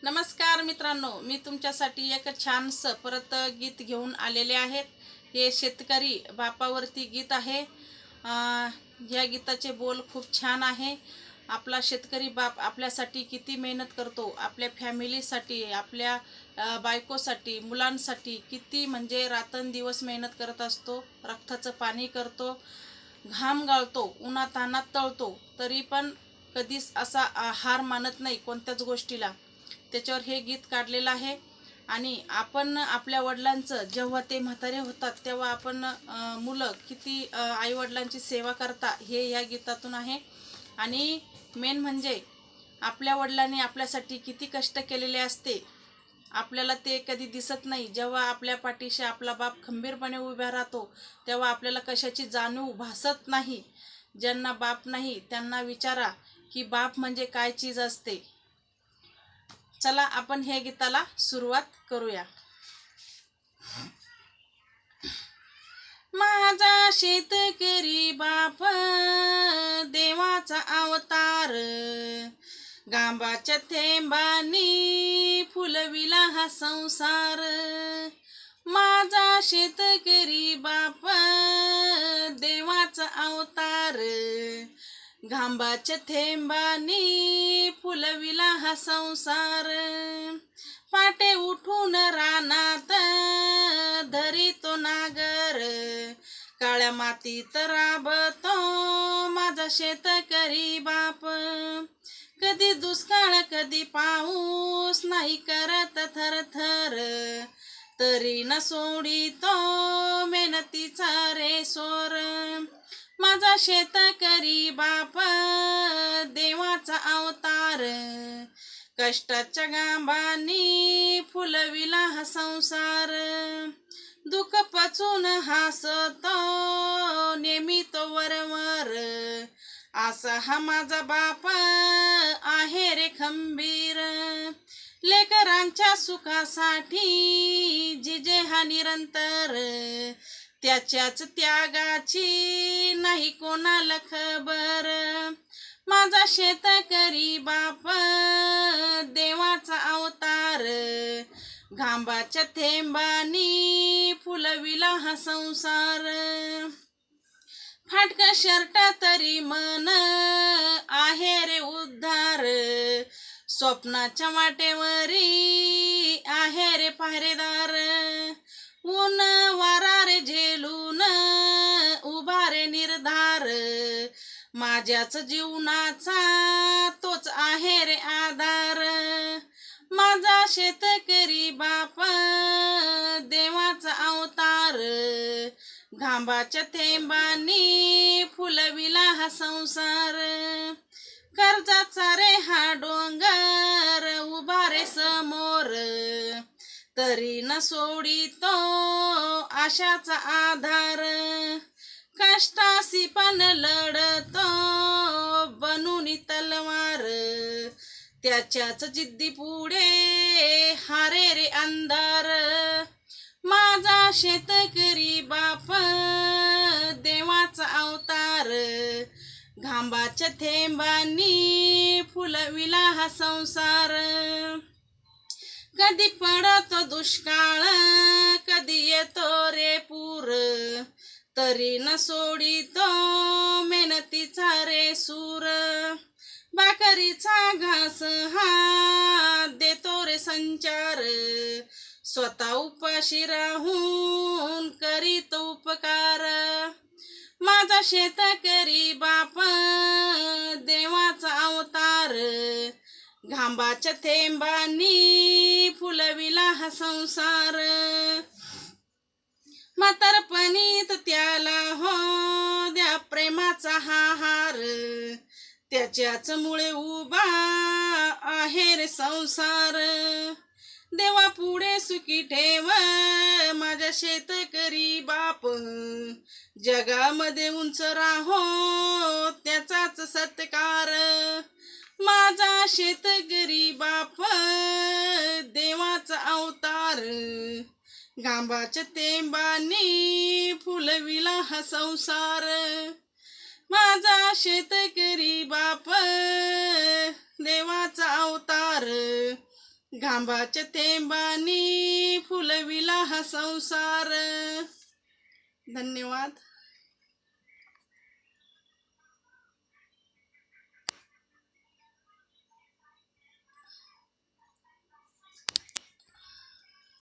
नमस्कार मित्रांनो, मी तुमच्यासाठी एक छानसं परत गीत घेऊन आलेले आहेत. हे शेतकरी बापावरती गीत आहे. या गीताचे बोल खूप छान आहे. आपला शेतकरी बाप आपल्यासाठी किती मेहनत करतो, आपल्या फॅमिलीसाठी, आपल्या बायकोसाठी, मुलांसाठी किती म्हणजे रात्रंदिवस मेहनत करत असतो, रक्ताचं पाणी करतो, घाम गाळतो, उन्हातान्हात तळतो, तरी पण कधीच असा हार मानत नाही कोणत्याच गोष्टीला. त्याच्यावर हे गीत काढलेलं आहे. आणि आपण आपल्या वडिलांचं जेव्हा ते म्हातारे होतात तेव्हा आपण मुलं किती आईवडिलांची सेवा करता हे या गीतातून आहे. आणि मेन म्हणजे आपल्या वडिलांनी आपल्यासाठी किती कष्ट केलेले असते, आपल्याला ते कधी दिसत नाही. जेव्हा आपल्या पाठीशी आपला बाप खंबीरपणे उभा राहतो तेव्हा आपल्याला कशाची जाणीव भासत नाही. ज्यांना बाप नाही त्यांना विचारा की बाप म्हणजे काय चीज असते. चला आपण हे गीताला सुरुवात करूया. माझा शेतकरी बाप देवाचा अवतार, गांबाच्या थेंबानी फुलविला हा संसार. माझा शेतकरी बाप देवाचा अवतार, घांबाच्या थेंबानी फुलविला हा संसार. पाटे उठून रानात धरितो नागर, काळ्या मातीत राबतो माझा शेतकरी बाप. कधी दुष्काळ कधी पाऊस नाही करत थरथर, तरी न सोडितो मेहनतीचा रे सोर. माझा शेतकरी बाप देवाचा अवतार, कष्टाच्या गांबानी फुलविला हा संसार. दुःख पचून हसतो नेहमी तो वरवर, असा हा माझा बाप आहे रे खंबीर. लेकरांच्या सुखासाठी जिजे हा निरंतर, त्याच्याच त्यागाची नाही कोणाला खबर. माझा शेतकरी बाप देवाचा अवतार, घांबाच्या थेंबानी फुलविला हा संसार. फाटक शर्ट तरी मन आहे रे उद्धार, स्वप्नाच्या वाटेवरी आहे रे पाहरेदार. ऊन वारा रे झेलून उभा रे निर्धार, माझ्याच जीवनाचा तोच आहे रे आधार. माझा शेतकरी बाप देवाचा अवतार, घांबाच्या थेंबानी फुलविला हा संसार. कर्जाचा रे हा डोंगर उभा रे समोर, तरी न सोडितो आशाचा आधार. कष्टाशी पण लढतो बनून तलवार, त्याच्याच जिद्दी पुढे हारे रे अंधार. माझा शेतकरी बाप देवाचा अवतार, घांबाच्या थेंबानी फुलविला हा संसार. कधी पडतो दुष्काळ कधी येतो रे पूर, तरी न सोडितो मेहनतीचा रे सूर. भाकरीचा घास हा देतो रे संचार, स्वतः उपाशी राहून करीतो उपकार. माझा शेतकरी बाप देवाचा अवतार, घांबाच्या थेंबानी फुलविला हा संसार. म्हातारपणीत त्याला हो द्या प्रेमाचा हा हार, त्याच्याच मुळे उभा आहे रे संसार. देवा पुढे सुखी ठेव माझ्या शेतकरी बाप, जगामध्ये उंच राहो त्याचाच सत्कार. माझा शेतकरी बाप देवाचा अवतार, घांबाच्या थेंबानी फुलविला हा संसार. माझा शेतकरी बाप देवाचा अवतार, घांबाच्या थेंबानी फुलविला हा संसार. धन्यवाद.